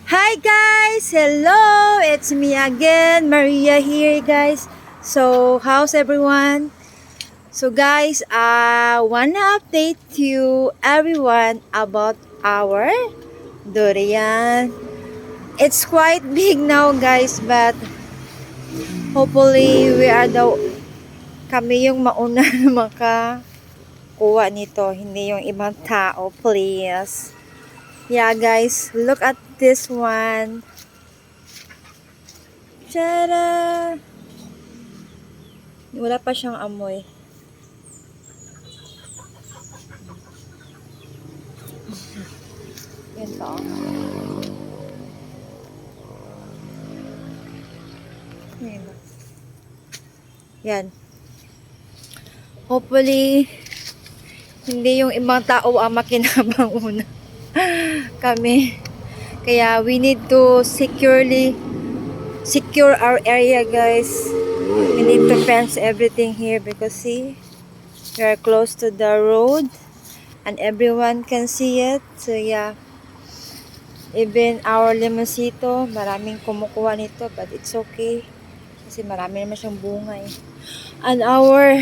Hi guys! Hello! It's me again, Maria here guys. So, how's everyone? So guys, I wanna update you everyone about our durian. It's quite big now guys, but hopefully kami yung mauna na makakuha nito, hindi yung ibang tao, please. Yeah guys, look at this one. Tada! Wala pa siyang amoy. Yan to. Yan. Hopefully, hindi yung ibang tao ang makinabang una. Kami. Kaya we need to secure our area guys. We need to fence everything here because see, we are close to the road and everyone can see it. So yeah, even our limosito, maraming kumukuha nito, but it's okay kasi marami naman siyang bunga eh. And our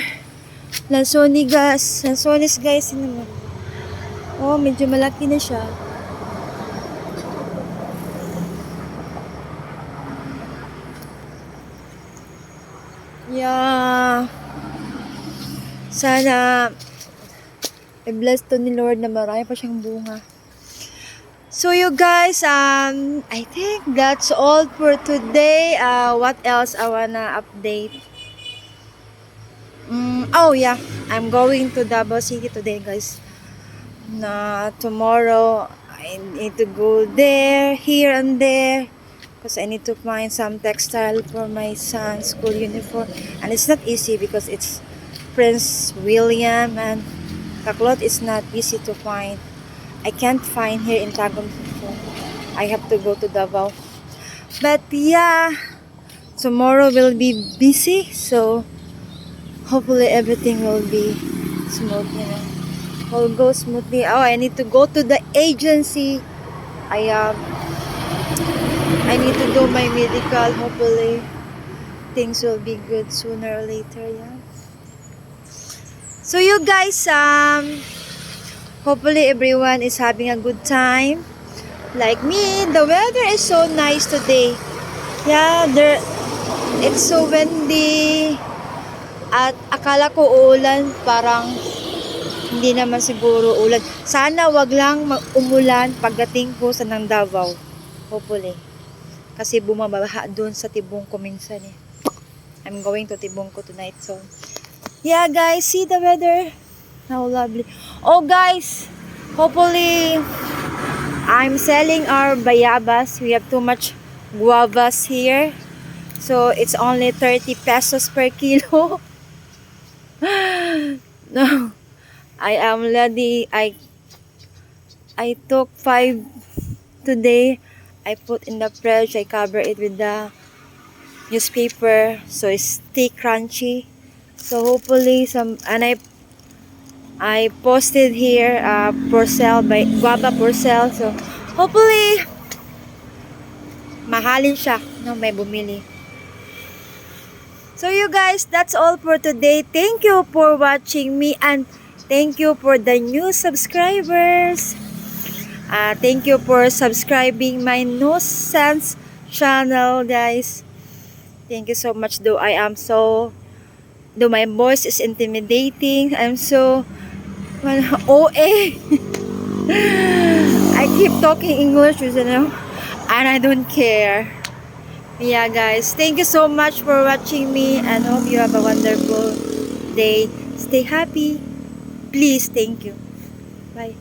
lansones guys, naman. Oh, medyo malaki na siya. Yeah. Sana i-bless to ni Lord na marami pa siyang bunga. So you guys, I think that's all for today. What else I wanna update? Oh yeah, I'm going to Davao City today guys. Tomorrow I need to go there, here and there, because I need to find some textile for my son's school uniform, and it's not easy because it's Prince William and the cloth is not easy to find. I can't find here in Tagum. I have to go to Davao. But yeah, tomorrow will be busy, so hopefully everything will be smooth, will go smoothly. Oh, I need to go to the agency. I need to do my medical. Hopefully things will be good sooner or later. Yeah. So you guys, hopefully everyone is having a good time. Like me, the weather is so nice today. Yeah, it's so windy. At akala ko uulan, parang hindi naman siguro ulan. Sana wag lang umulan pagdating ko sa ng Davao. Hopefully. Kasi bumabaha doon sa Tibong ko minsan eh. I'm going to Tibong ko tonight. So, yeah guys, see the weather? How lovely. Oh guys, hopefully I'm selling our bayabas. We have too much guavas here. So, it's only 30 pesos per kilo. No. I am ready. I took 5 today. I put in the fridge. I cover it with the newspaper so it's stay crunchy. So hopefully I posted here for sale by guava for sale. So hopefully mahalin siya, no, may bumili. So you guys, that's all for today. Thank you for watching me and thank you for the new subscribers. Thank you for subscribing my No Sense channel, guys. Thank you so much. Though my voice is intimidating, I'm so OA. I keep talking English, and I don't care. Yeah, guys. Thank you so much for watching me and hope you have a wonderful day. Stay happy. Please, thank you. Bye.